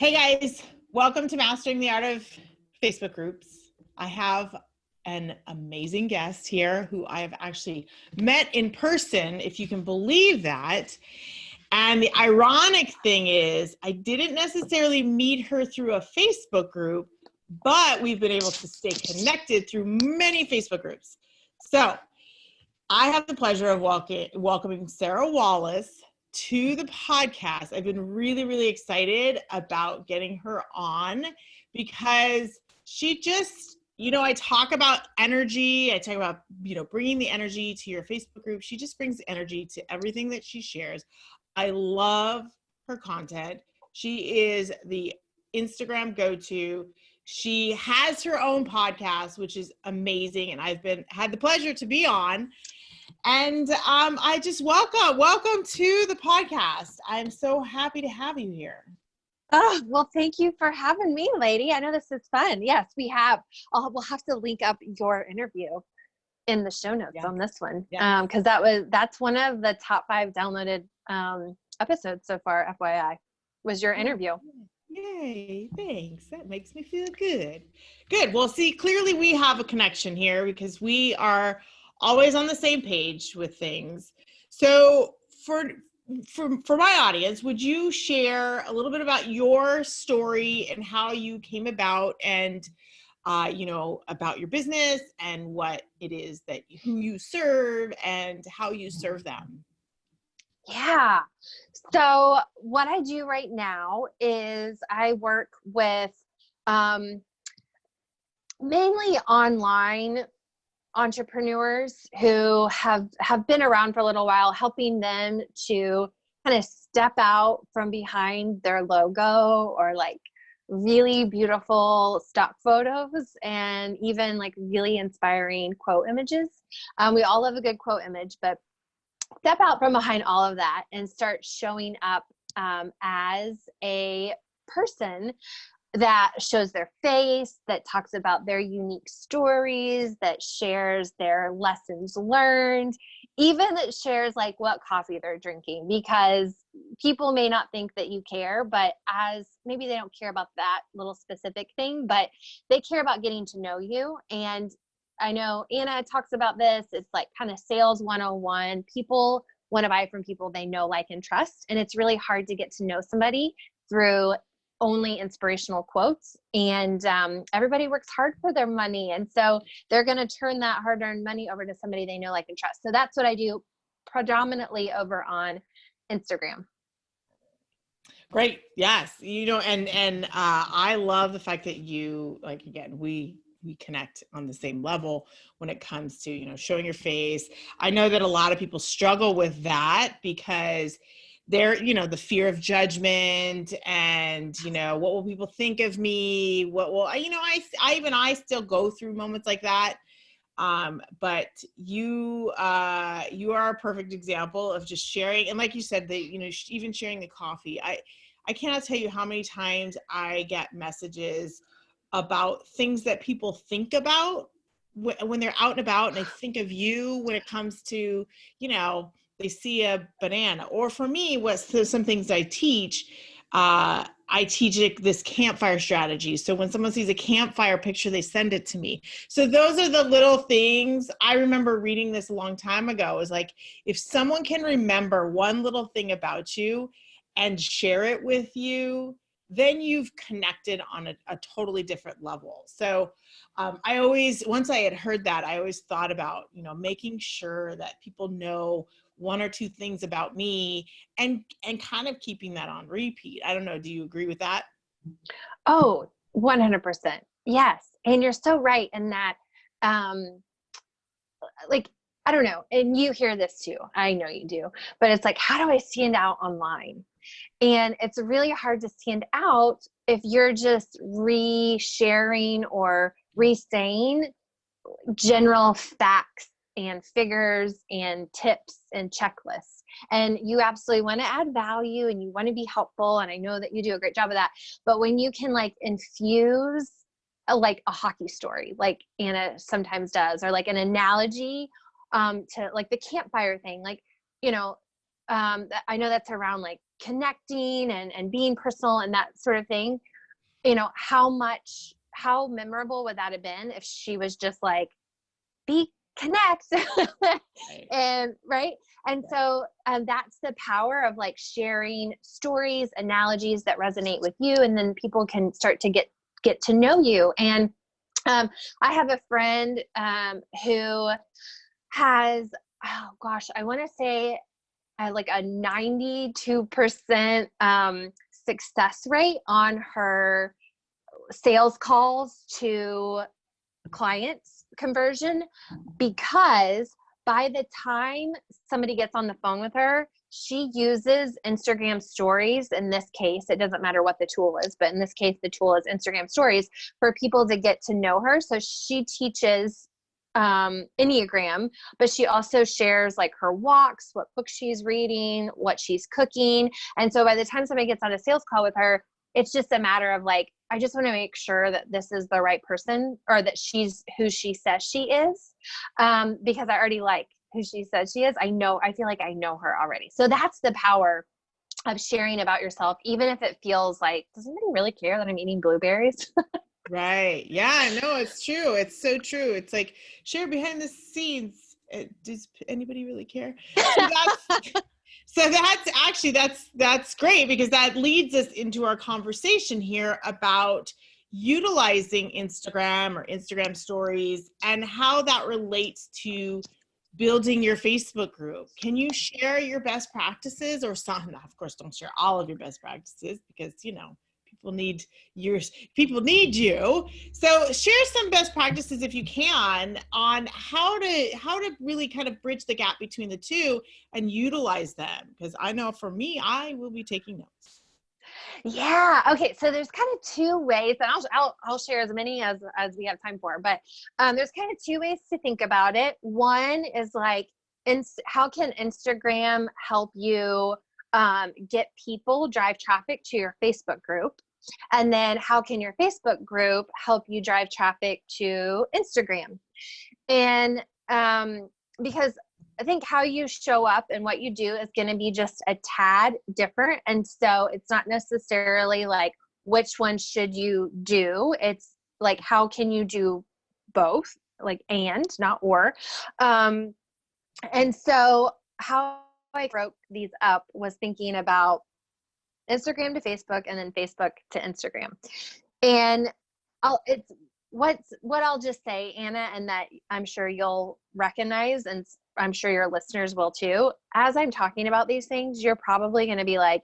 Hey guys, welcome to Mastering the Art of Facebook Groups. I have an amazing guest here who I have actually met in person, if you can believe that. And the ironic thing is, I didn't necessarily meet her through a Facebook group, but we've been able to stay connected through many Facebook groups. So I have the pleasure of welcoming Sarah Wallace to the podcast. I've been really excited about getting her on because she just, I talk about energy. I talk about, bringing the energy to your Facebook group. She just brings energy to everything that she shares. I love her content. She is the Instagram go-to. She has her own podcast, which is amazing. And I've had the pleasure to be on. And I just welcome to the podcast. I'm so happy to have you here. Oh, well, thank you for having me, lady. I know this is fun. Yes, we have. We'll have to link up your interview in the show notes on this one. Yeah. Because that's one of the top 5 downloaded episodes so far, FYI, was your interview. Yay, thanks. That makes me feel good. Good. Well, see, clearly we have a connection here because we are always on the same page with things. So for my audience, would you share a little bit about your story and how you came about and about your business and what it is who you serve and how you serve them? Yeah. So what I do right now is I work with mainly online entrepreneurs who have been around for a little while, helping them to kind of step out from behind their logo or like really beautiful stock photos and even like really inspiring quote images. We all love a good quote image, but step out from behind all of that and start showing up as a person that shows their face, that talks about their unique stories, that shares their lessons learned, even that shares like what coffee they're drinking, because people may not think that you care, but as maybe they don't care about that little specific thing, but they care about getting to know you. And I know Anna talks about this. It's like kind of sales 101. People want to buy from people they know, like, and trust. And it's really hard to get to know somebody through only inspirational quotes. And everybody works hard for their money. And so they're going to turn that hard-earned money over to somebody they know, like, and trust. So that's what I do predominantly over on Instagram. Great. Yes. And I love the fact that you, like, again, we connect on the same level when it comes to, showing your face. I know that a lot of people struggle with that because they're, the fear of judgment and, what will people think of me? What will, I still go through moments like that. But you are a perfect example of just sharing. And like you said, even sharing the coffee, I cannot tell you how many times I get messages about things that people think about when they're out and about, and they think of you when it comes to, they see a banana. Or for me, some things I teach this campfire strategy. So when someone sees a campfire picture, they send it to me. So those are the little things. I remember reading this a long time ago. It was like, if someone can remember one little thing about you and share it with you, then you've connected on a totally different level. So once I had heard that, I always thought about, making sure that people know one or two things about me and kind of keeping that on repeat. I don't know. Do you agree with that? Oh, 100%. Yes. And you're so right in that, like, I don't know. And you hear this too. I know you do, but it's like, how do I stand out online? And it's really hard to stand out if you're just re-sharing or re-saying general facts and figures and tips and checklists. And you absolutely want to add value and you want to be helpful. And I know that you do a great job of that. But when you can like infuse like a hockey story, like Anna sometimes does, or like an analogy to like the campfire thing, like, I know that's around like connecting and being personal and that sort of thing. How memorable would that have been if she was just like, connect and right. And so that's the power of like sharing stories, analogies that resonate with you. And then people can start to get to know you. And I have a friend who has, oh gosh, I want to say like a 92% success rate on her sales calls to clients conversion, because by the time somebody gets on the phone with her, she uses Instagram stories. In this case, it doesn't matter what the tool is, but in this case, the tool is Instagram stories for people to get to know her. So she teaches Enneagram, but she also shares like her walks, what books she's reading, what she's cooking. And so by the time somebody gets on a sales call with her, it's just a matter of like, I just want to make sure that this is the right person, or that she's who she says she is. Because I already like who she says she is. I feel like I know her already. So that's the power of sharing about yourself, even if it feels like, does anybody really care that I'm eating blueberries? Right. Yeah, no, it's true. It's so true. It's like, share behind the scenes. Does anybody really care? That's great, because that leads us into our conversation here about utilizing Instagram or Instagram stories and how that relates to building your Facebook group. Can you share your best practices, or some? Of course, don't share all of your best practices, because people need you. So share some best practices, if you can, on how to really kind of bridge the gap between the two and utilize them. Because I know for me, I will be taking notes. Yeah. Okay. So there's kind of two ways, and I'll share as many as we have time for, but there's kind of two ways to think about it. One is like, how can Instagram help you drive traffic to your Facebook group? And then how can your Facebook group help you drive traffic to Instagram? And because I think how you show up and what you do is going to be just a tad different. And so it's not necessarily like, which one should you do? It's like, how can you do both? Like, and not or. And so how I broke these up was thinking about Instagram to Facebook and then Facebook to Instagram. And what I'll just say, Anna, and that I'm sure you'll recognize, and I'm sure your listeners will too. As I'm talking about these things, you're probably going to be like,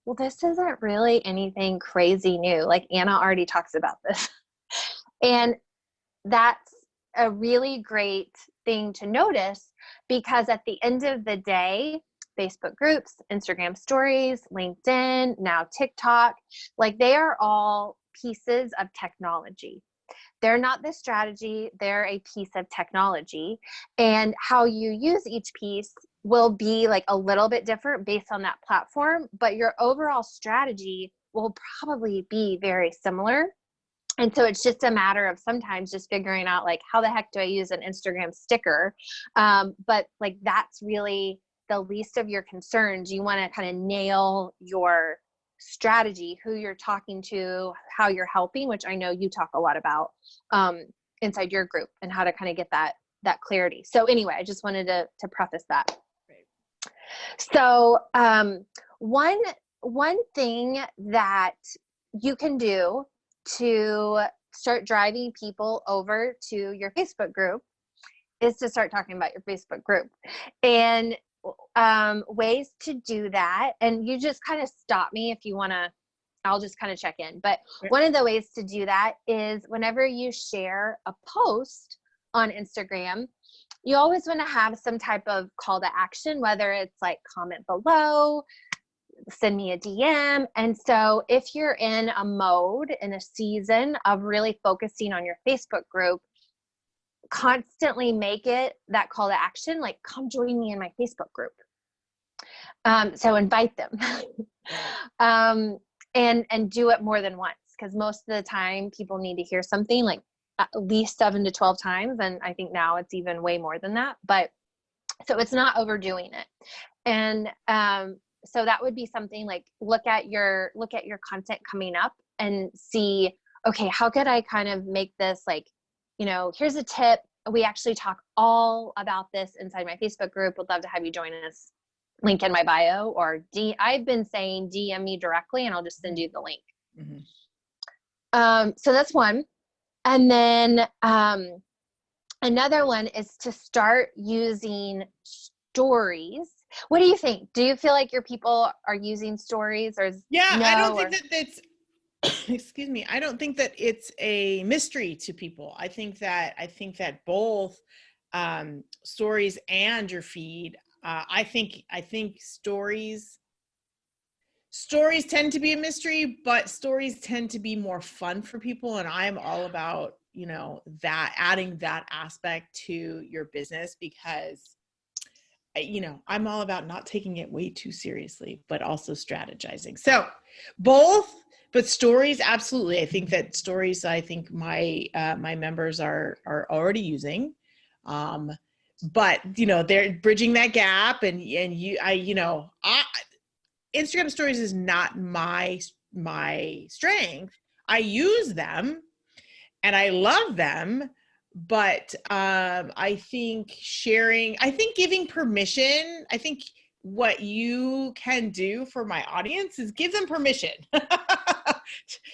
well, this isn't really anything crazy new. Like, Anna already talks about this. And that's a really great thing to notice, because at the end of the day, Facebook groups, Instagram stories, LinkedIn, now TikTok, like, they are all pieces of technology. They're not the strategy, they're a piece of technology. And how you use each piece will be like a little bit different based on that platform, but your overall strategy will probably be very similar. And so it's just a matter of sometimes just figuring out like, how the heck do I use an Instagram sticker? But like, that's really the least of your concerns. You want to kind of nail your strategy, who you're talking to, how you're helping, which I know you talk a lot about inside your group, and how to kind of get that clarity. So anyway, I just wanted to preface that. Great. So one thing that you can do to start driving people over to your Facebook group is to start talking about your Facebook group. And ways to do that, and you just kind of stop me if you want to, I'll just kind of check in. But one of the ways to do that is whenever you share a post on Instagram, you always want to have some type of call to action, whether it's like comment below, send me a DM. And so if you're in a mode, in a season of really focusing on your Facebook group, constantly make it that call to action, like, come join me in my Facebook group. So invite them. And do it more than once, because most of the time people need to hear something like at least 7 to 12 times. And I think now it's even way more than that. But So it's not overdoing it. And so that would be something like look at your content coming up and see, okay, how could I kind of make this like, here's a tip. We actually talk all about this inside my Facebook group. Would love to have you join us. Link in my bio, or I've been saying DM me directly and I'll just send you the link. Mm-hmm. So that's one. And then another one is to start using stories. What do you think? Do you feel like your people are using stories, or I don't think that that's excuse me. I don't think that it's a mystery to people. I think that both stories and your feed. I think stories tend to be a mystery, but stories tend to be more fun for people. And I'm all about, that adding that aspect to your business, because, I'm all about not taking it way too seriously, but also strategizing. So both, but stories, absolutely. I think that stories, my members are already using, but they're bridging that gap, and Instagram stories is not my strength. I use them and I love them, but I think giving permission, I think what you can do for my audience is give them permission.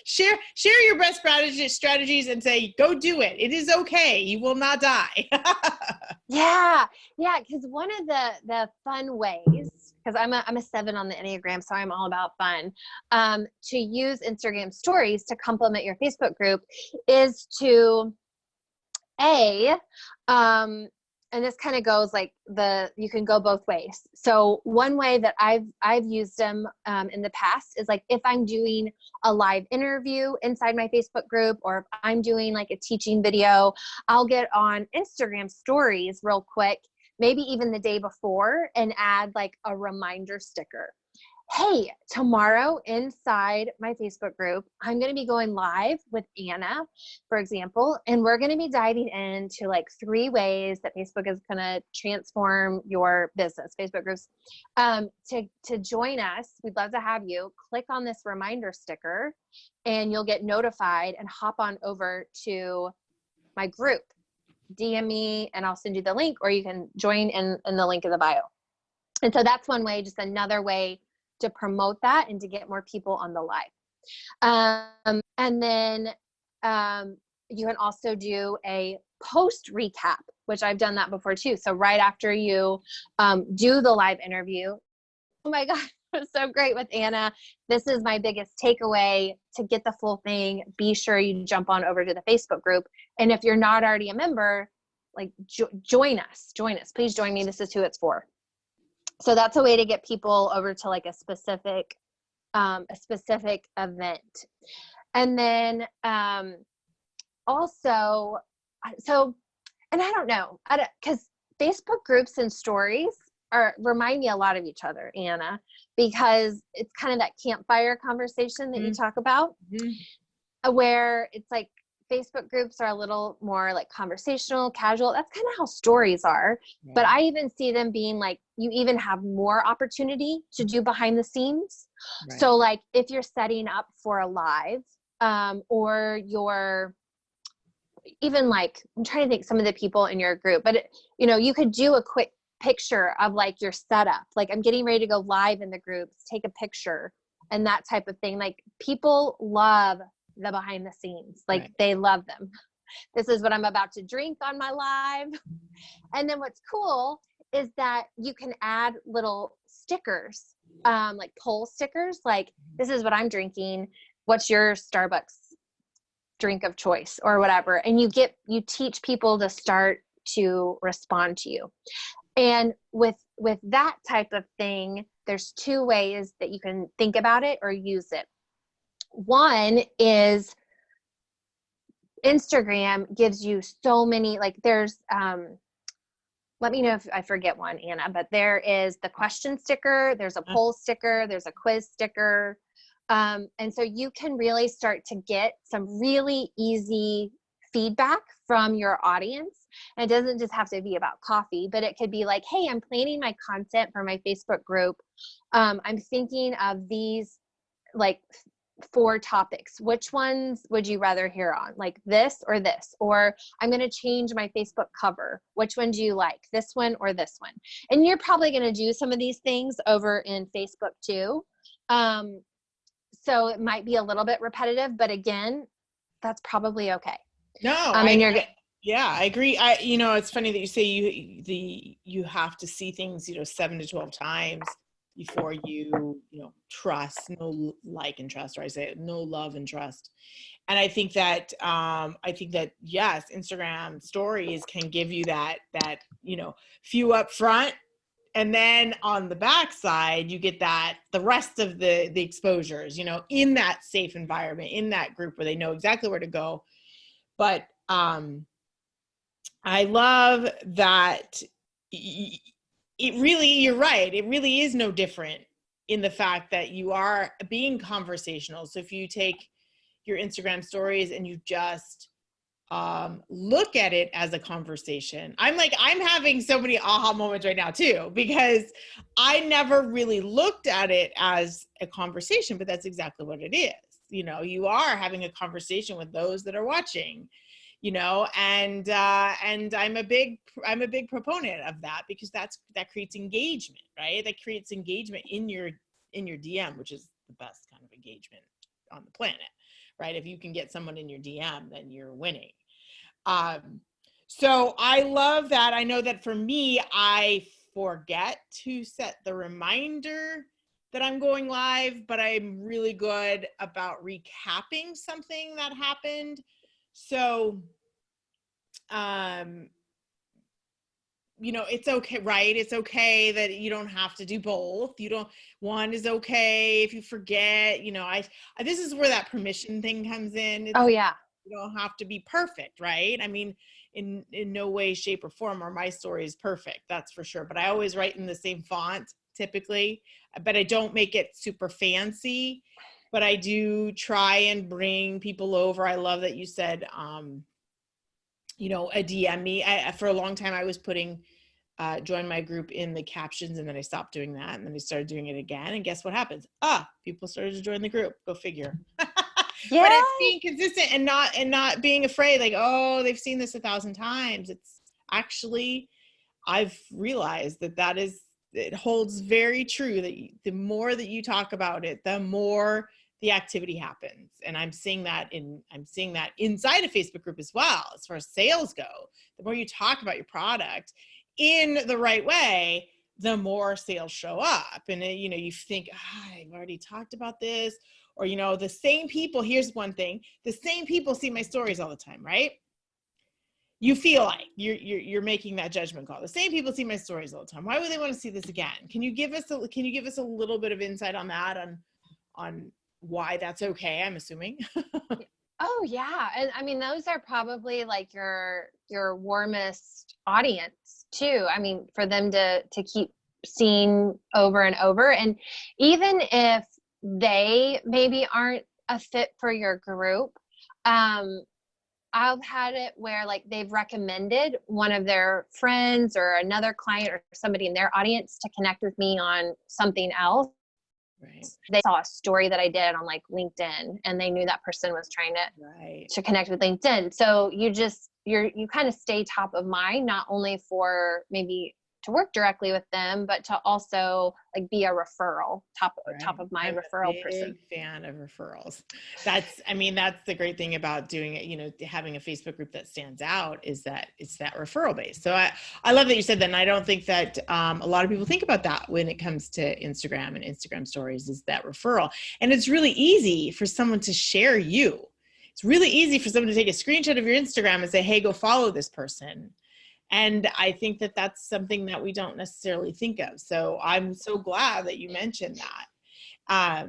share your best strategies and say, go do it. It is okay. You will not die. Yeah. Because one of the fun ways, because I'm a 7 on the Enneagram, so I'm all about fun, to use Instagram stories to complement your Facebook group is to and this kind of goes like you can go both ways. So one way that I've used them in the past is like if I'm doing a live interview inside my Facebook group, or if I'm doing like a teaching video, I'll get on Instagram stories real quick, maybe even the day before, and add like a reminder sticker. Hey, tomorrow inside my Facebook group, I'm going to be going live with Anna, for example, and we're going to be diving into like 3 ways that Facebook is going to transform your business. Facebook groups. To join us, we'd love to have you. Click on this reminder sticker and you'll get notified and hop on over to my group. DM me and I'll send you the link, or you can join in the link in the bio. And so that's one way, just another way to promote that and to get more people on the live. And then you can also do a post recap, which I've done that before too. So right after you do the live interview, oh my God, it was so great with Anna. This is my biggest takeaway. To get the full thing, be sure you jump on over to the Facebook group. And if you're not already a member, like join us. Please join me. This is who it's for. So that's a way to get people over to like a specific event. And then also, and I don't know, because Facebook groups and stories remind me a lot of each other, Anna, because it's kind of that campfire conversation that you talk about, where it's like Facebook groups are a little more like conversational, casual. That's kind of how stories are. Yeah. But I even see them being like, you even have more opportunity to do behind the scenes. Right. So like if you're setting up for a live, or you're even like, I'm trying to think some of the people in your group, but you could do a quick picture of like your setup. Like I'm getting ready to go live in the groups, take a picture and that type of thing. Like people love the behind the scenes, like right. They love them. This is what I'm about to drink on my live. And then what's cool is that you can add little stickers, like poll stickers, like this is what I'm drinking. What's your Starbucks drink of choice or whatever. And you teach people to start to respond to you. And with that type of thing, there's 2 ways that you can think about it or use it. One is Instagram gives you so many, like there's, let me know if I forget one, Anna, but there is the question sticker, there's a poll sticker, there's a quiz sticker. And so you can really start to get some really easy feedback from your audience And it doesn't just have to be about coffee, but it could be like, hey, I'm planning my content for my Facebook group. I'm thinking of these like 4 topics. Which ones would you rather hear on? Like this or this? Or I'm going to change my Facebook cover. Which one do you like? This one or this one? And you're probably going to do some of these things over in Facebook too. So it might be a little bit repetitive, but again, that's probably okay. No, And you're yeah, I agree. It's funny that you say you have to see things, 7 to 12 times before you trust, no like and trust, or I say no love and trust. And I think that yes, Instagram stories can give you that few up front, and then on the back side you get the rest of the exposures, in that safe environment, in that group where they know exactly where to go. But I love that you're right. It really is no different in the fact that you are being conversational. So if you take your Instagram stories and you just look at it as a conversation, I'm having so many aha moments right now too, because I never really looked at it as a conversation, but that's exactly what it is. You are having a conversation with those that are watching. And I'm a big proponent of that, because that creates engagement, right? That creates engagement in your DM, which is the best kind of engagement on the planet, right? If you can get someone in your DM, then you're winning. So I love that. I know that for me, I forget to set the reminder that I'm going live, but I'm really good about recapping something that happened. So, it's okay, right? It's okay that you don't have to do both. One is okay if you forget, this is where that permission thing comes in. oh yeah. You don't have to be perfect, right? I mean, in no way, shape, or form are my stories perfect, that's for sure. But I always write in the same font typically, but I don't make it super fancy. But I do try and bring people over. I love that you said, a DM me. For a long time, I was putting join my group in the captions, and then I stopped doing that, and then I started doing it again. And guess what happens? People started to join the group. Go figure. Yeah. But it's being consistent and not being afraid, like, oh, they've seen this 1,000 times. It's actually, I've realized it holds very true that the more that you talk about it, the more the activity happens. And I'm seeing that inside a Facebook group as well, as far as sales go. The more you talk about your product in the right way, the more sales show up. And you think, I've already talked about this, or the same people. Here's one thing: the same people see my stories all the time, right? You feel like you're making that judgment call. The same people see my stories all the time. Why would they want to see this again? Can you give us a little bit of insight on that, on why that's okay? I'm assuming. Oh yeah. And I mean, those are probably like your warmest audience too. I mean, for them to keep seeing over and over. And even if they maybe aren't a fit for your group, I've had it where like they've recommended one of their friends or another client or somebody in their audience to connect with me on something else. Right. They saw a story that I did on like LinkedIn, and they knew that person was trying to connect with LinkedIn. So you kind of stay top of mind, not only for maybe to work directly with them, but to also like be a referral, top of mind referral person. Big fan of referrals. That's the great thing about doing it, having a Facebook group that stands out is that it's that referral base. So I love that you said that. And I don't think that a lot of people think about that when it comes to Instagram and Instagram stories, is that referral. And it's really easy for someone to share you. It's really easy for someone to take a screenshot of your Instagram and say, hey, go follow this person. And I think that that's something that we don't necessarily think of. So I'm so glad that you mentioned that.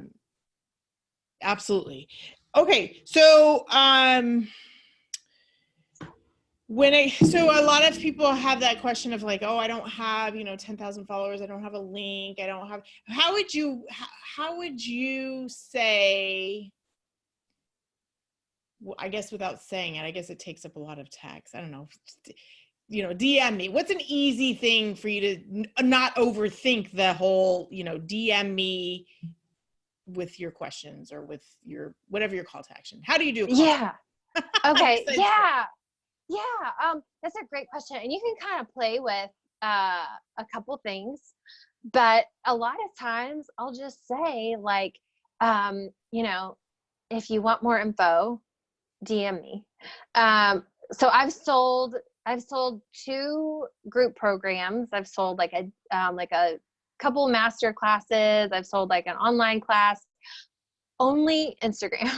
Absolutely. Okay. So, so a lot of people have that question of like, oh, I don't have, 10,000 followers. I don't have a link. How would you say, I guess without saying it, I guess it takes up a lot of text. I don't know. DM me. What's an easy thing for you to not overthink the whole, DM me with your questions or with your, whatever your call to action? How do you do a call to Yeah. Okay. besides Yeah. Yeah. That's a great question. And you can kind of play with a couple things, but a lot of times I'll just say like, if you want more info, DM me. So I've sold 2 group programs. I've sold like a couple master classes. I've sold like an online class, only Instagram.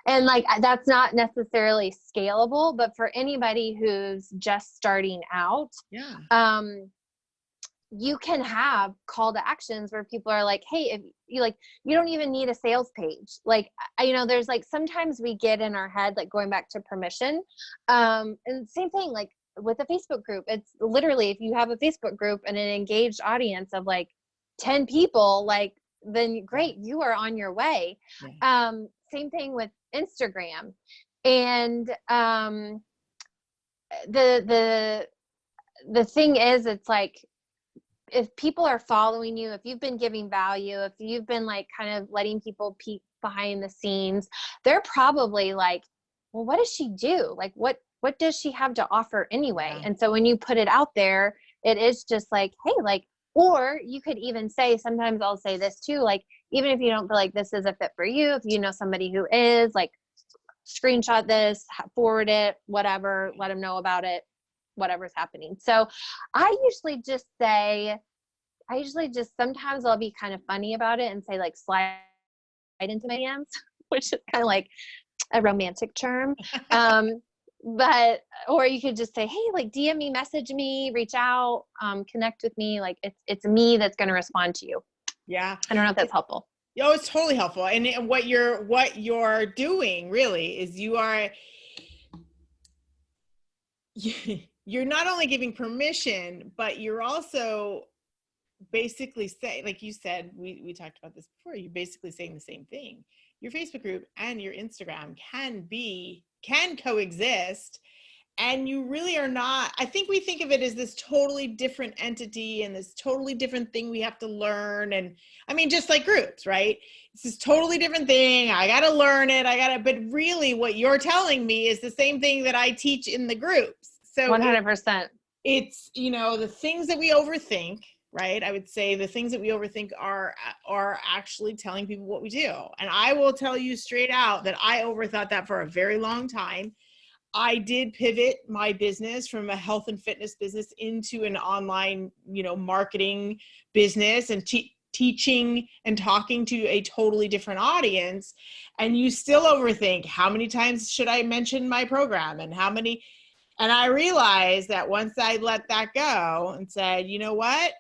And like, that's not necessarily scalable, but for anybody who's just starting out, Yeah. You can have call to actions where people are like, hey, if you like, you don't even need a sales page. Like, there's like, sometimes we get in our head, like going back to permission. And same thing, like with a Facebook group, it's literally, if you have a Facebook group and an engaged audience of like 10 people, like, then great, you are on your way. Yeah. Same thing with Instagram. And the thing is, it's like, if people are following you, if you've been giving value, if you've been like kind of letting people peek behind the scenes, they're probably like, well, what does she do? Like, what does she have to offer anyway? Yeah. And so when you put it out there, it is just like, hey, like, or you could even say, sometimes I'll say this too, like, even if you don't feel like this is a fit for you, if you know somebody who is, like, screenshot this, forward it, whatever, let them know about it, whatever's happening. So I usually just sometimes I'll be kind of funny about it and say like, slide into my DMs, which is kind of like a romantic term. But, or you could just say, hey, like DM me, message me, reach out, connect with me. Like it's me that's going to respond to you. Yeah. I don't know if that's helpful. Oh, it's totally helpful. And what you're doing really is you're not only giving permission, but you're also basically saying, like you said, we talked about this before, you're basically saying the same thing. Your Facebook group and your Instagram can coexist. And you really are not, I think we think of it as this totally different entity and this totally different thing we have to learn. And I mean, just like groups, right? It's this totally different thing. I got to learn it. But really what you're telling me is the same thing that I teach in the groups. So 100%. It's, the things that we overthink, right? I would say the things that we overthink are actually telling people what we do. And I will tell you straight out that I overthought that for a very long time. I did pivot my business from a health and fitness business into an online, marketing business and teaching and talking to a totally different audience. And you still overthink, how many times should I mention my program and and I realized that once I let that go and said, you know what,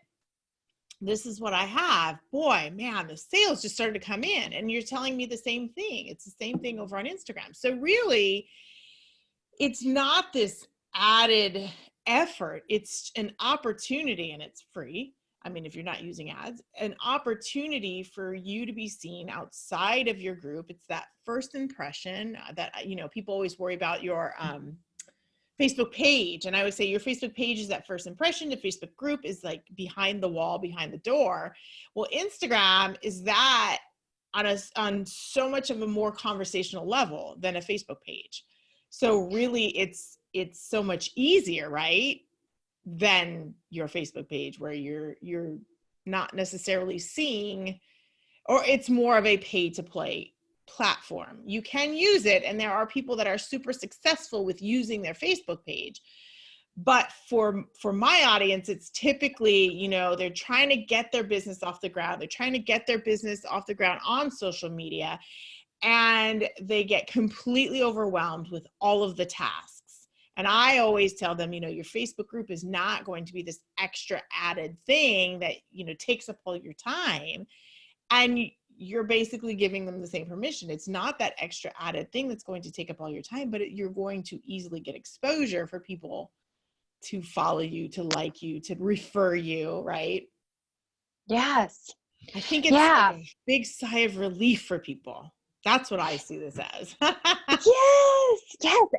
this is what I have, boy, man, the sales just started to come in. And you're telling me the same thing. It's the same thing over on Instagram. So really, it's not this added effort. It's an opportunity, and it's free. I mean, if you're not using ads, an opportunity for you to be seen outside of your group. It's that first impression that, people always worry about your Facebook page. And I would say your Facebook page is that first impression. The Facebook group is like behind the wall, behind the door. Well, Instagram is that on so much of a more conversational level than a Facebook page. So really it's so much easier, right, than your Facebook page, where you're not necessarily seeing, or it's more of a pay to play platform. You can use it, and there are people that are super successful with using their Facebook page. But for my audience, it's typically, they're trying to get their business off the ground. They're trying to get their business off the ground on social media. And they get completely overwhelmed with all of the tasks. And I always tell them, your Facebook group is not going to be this extra added thing that, takes up all your time. And you're basically giving them the same permission. It's not that extra added thing that's going to take up all your time, but you're going to easily get exposure for people to follow you, to like you, to refer you, right? Yes. I think it's like a big sigh of relief for people. That's what I see this as. Yes.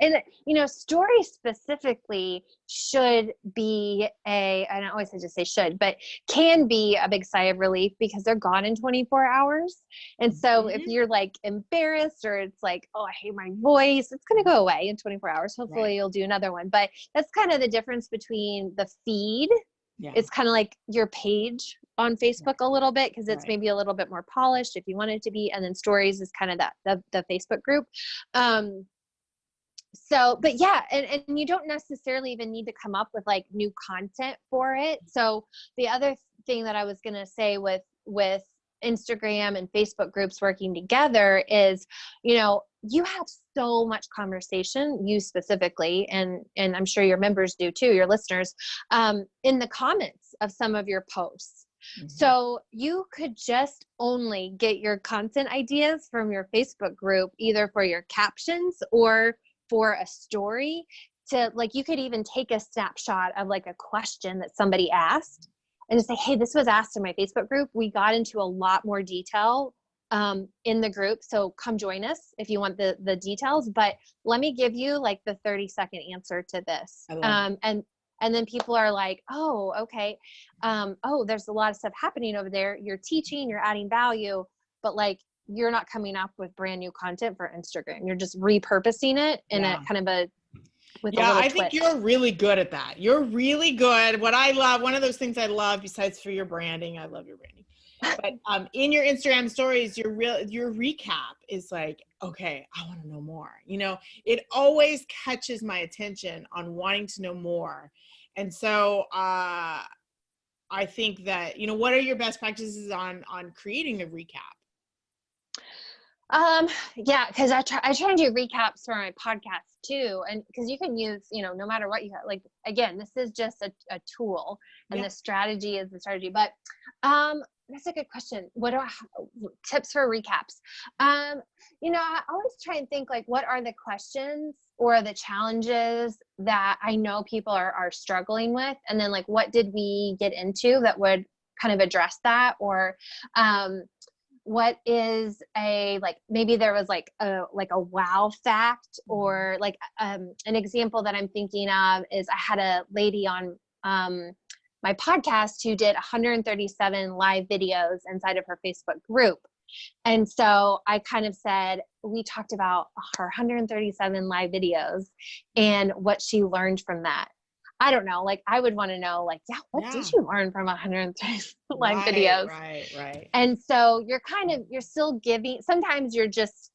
And, stories specifically should be and I always have to say should, but can be a big sigh of relief because they're gone in 24 hours. And so if you're like embarrassed or it's like, oh, I hate my voice, it's going to go away in 24 hours. Hopefully you'll do another one. But that's kind of the difference between the feed. Yeah. It's kind of like your page on Facebook a little bit because it's maybe a little bit more polished if you want it to be. And then stories is kind of the Facebook group. But yeah, and you don't necessarily even need to come up with like new content for it. So the other thing that I was going to say with Instagram and Facebook groups working together is, you have so much conversation, you specifically, and I'm sure your members do too, your listeners, in the comments of some of your posts. Mm-hmm. So you could just only get your content ideas from your Facebook group, either for your captions or for a story. To like, you could even take a snapshot of like a question that somebody asked and just say, hey, this was asked in my Facebook group. We got into a lot more detail in the group. So come join us if you want the details, but let me give you like the 30-second answer to this. And then people are like, oh, okay. Oh, there's a lot of stuff happening over there. You're teaching, you're adding value, but like, you're not coming up with brand new content for Instagram. You're just repurposing it in a kind of with a little twist. Think you're really good at that. You're really good. What I love, one of those things I love besides for your branding, I love your branding. But in your Instagram stories, your recap is like, okay, I want to know more. It always catches my attention on wanting to know more. And so I think that, what are your best practices on creating a recap? Yeah, because I try to do recaps for my podcast too. And because you can use, no matter what you have, like, again, this is just a tool and the strategy is the strategy, but, that's a good question. What are tips for recaps? I always try and think like, what are the questions or the challenges that I know people are struggling with? And then like, what did we get into that would kind of address that? Or, what is maybe there was like a wow fact, or like an example that I'm thinking of is I had a lady on my podcast who did 137 live videos inside of her Facebook group. And so I kind of said, we talked about her 137 live videos and what she learned from that. I don't know, like I would want to know like, what did you learn from 130 live videos? Right. And so you're still giving, sometimes you're just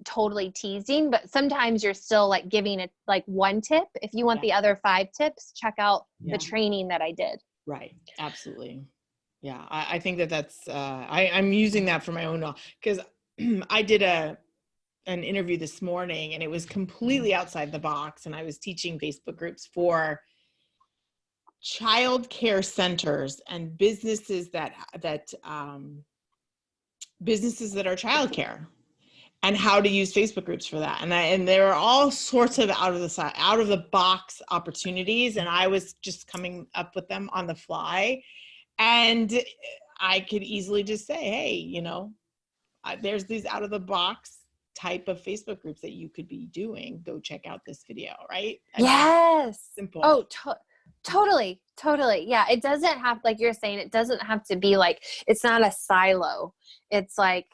totally teasing, but sometimes you're still like giving it like one tip. If you want the other 5 tips, check out the training that I did. Right. Absolutely. Yeah. I think that's, I'm using that for my own, because I did an interview this morning and it was completely outside the box. And I was teaching Facebook groups for child care centers and businesses that are childcare, and how to use Facebook groups for that. And there are all sorts of out of the box opportunities. And I was just coming up with them on the fly. And I could easily just say, hey, there's these out of the box type of Facebook groups that you could be doing. Go check out this video, right? Yes. Simple. Oh, totally. Yeah. It doesn't have, like you're saying, it doesn't have to be like, it's not a silo. It's like,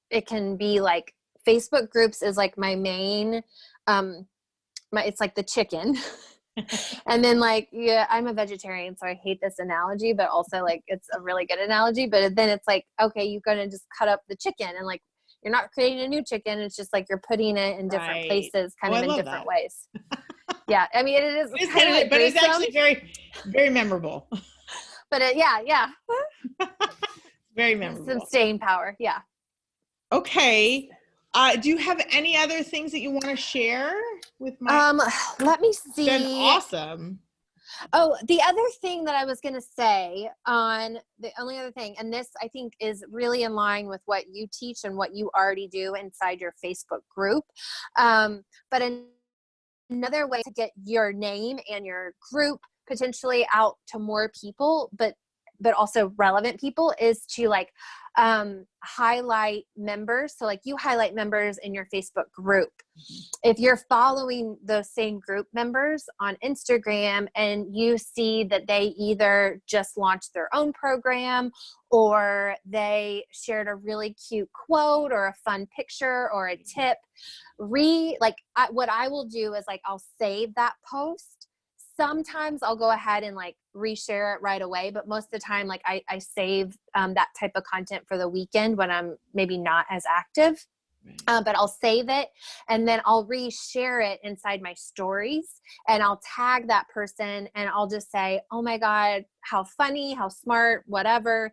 it can be like Facebook groups is like my main, it's like the chicken. And then like, I'm a vegetarian, so I hate this analogy, but also like, it's a really good analogy, but then it's like, okay, you're going to just cut up the chicken and like, you're not creating a new chicken. It's just like, you're putting it in different places, kind of in different ways. Yeah. I mean, it is kind of like but it's actually very, very memorable. But yeah. Very memorable. Some staying power. Yeah. Okay. Do you have any other things that you want to share with my? Let me see. Been awesome. Oh, the other thing that I was going to say the only other thing, and this I think is really in line with what you teach and what you already do inside your Facebook group. But another way to get your name and your group potentially out to more people, but but also relevant people, is to like highlight members. So like you highlight members in your Facebook group. If you're following those same group members on Instagram and you see that they either just launched their own program or they shared a really cute quote or a fun picture or a tip, what I will do is like, I'll save that post. Sometimes I'll go ahead and like reshare it right away, but most of the time, like I save that type of content for the weekend when I'm maybe not as active. But I'll save it and then I'll reshare it inside my stories, and I'll tag that person and I'll just say, oh my God, how funny, how smart, whatever.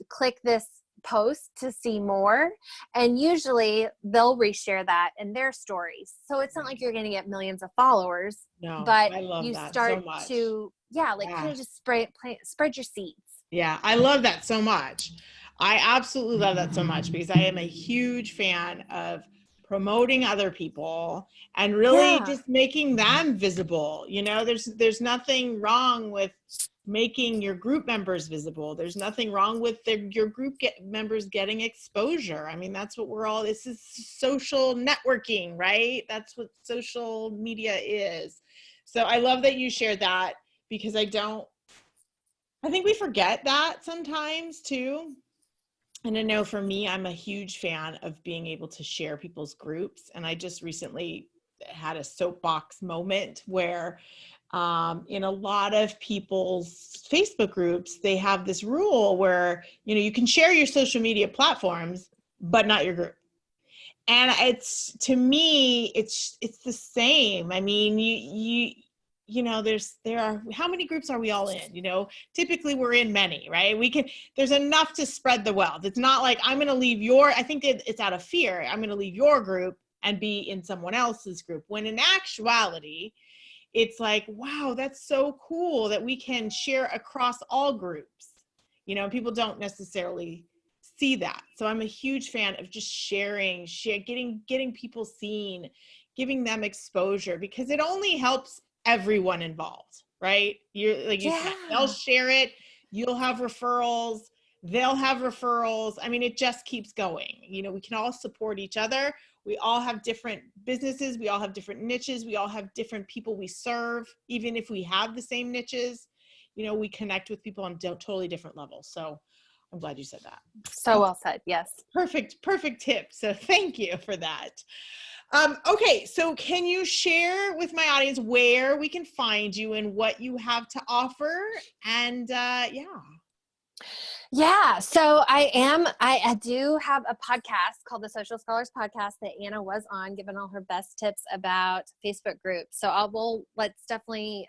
Click this post to see more. And usually they'll reshare that in their stories. So it's not like you're going to get millions of followers, but I love you that start so much. to, kind of just spread your seeds. Yeah, I love that so much. I absolutely love that so much because I am a huge fan of promoting other people and really just making them visible. You know, there's nothing wrong with making your group members visible. There's nothing wrong with your group members getting exposure. I mean, that's what this is social networking, right? That's what social media is. So I love that you shared that, because I think we forget that sometimes too. And I know for me, I'm a huge fan of being able to share people's groups. And I just recently had a soapbox moment where in a lot of people's Facebook groups, they have this rule where, you can share your social media platforms, but not your group. And to me, it's the same. I mean, there are, how many groups are we all in? Typically we're in many, right? There's enough to spread the wealth. It's not like I'm going to leave I think it's out of fear. I'm going to leave your group and be in someone else's group, when in actuality, it's like, wow, that's so cool that we can share across all groups. People don't necessarily see that. So I'm a huge fan of just sharing, getting people seen, giving them exposure, because it only helps everyone involved, right? You're like, you said, they'll share it, you'll have referrals, they'll have referrals. I mean, it just keeps going. We can all support each other. We all have different businesses. We all have different niches. We all have different people we serve. Even if we have the same niches, we connect with people on totally different levels. So I'm glad you said that. So well said. Yes. Perfect tip. So thank you for that. Okay. So can you share with my audience where we can find you and what you have to offer? And Yeah. So I do have a podcast called the Social Scholars Podcast that Anna was on, giving all her best tips about Facebook groups. So let's definitely,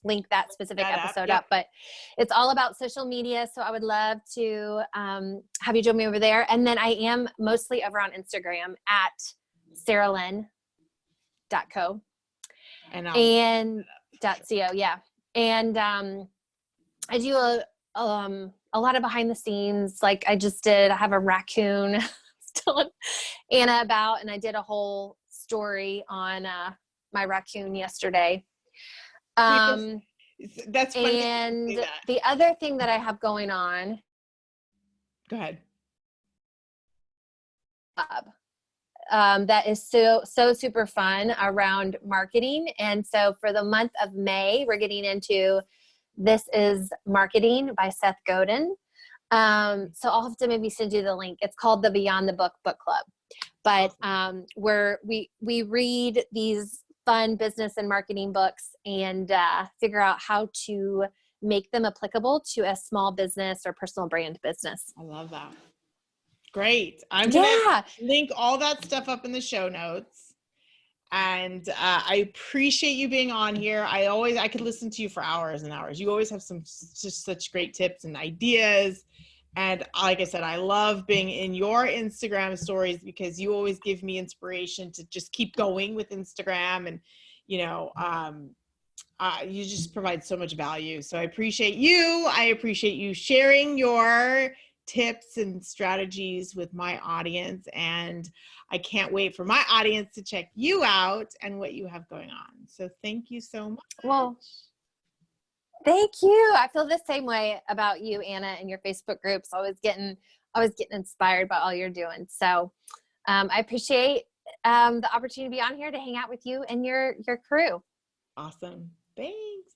link that specific episode up, but it's all about social media. So I would love to, have you join me over there. And then I am mostly over on Instagram at sarahlyn.co and .co. Yeah. And, I do a lot of behind the scenes. Like I have a raccoon telling Anna about, and I did a whole story on my raccoon yesterday. That's funny. And the other thing that I have going on. Go ahead. That is so super fun around marketing. And so for the month of May, we're getting into This is Marketing by Seth Godin. So I'll have to maybe send you the link. It's called the Beyond the Book Book Club. But we read these fun business and marketing books and figure out how to make them applicable to a small business or personal brand business. I love that. Great. I'm going to link all that stuff up in the show notes. And I appreciate you being on here. I could listen to you for hours and hours. You always have just such great tips and ideas. And like I said, I love being in your Instagram stories because you always give me inspiration to just keep going with Instagram. And, you just provide so much value. So I appreciate you. I appreciate you sharing your tips and strategies with my audience. And I can't wait for my audience to check you out and what you have going on. So thank you so much. Well, Thank you. I feel the same way about you, Anna, and your Facebook groups. Always getting inspired by all you're doing. So I appreciate the opportunity to be on here to hang out with you and your crew. Awesome. Thanks.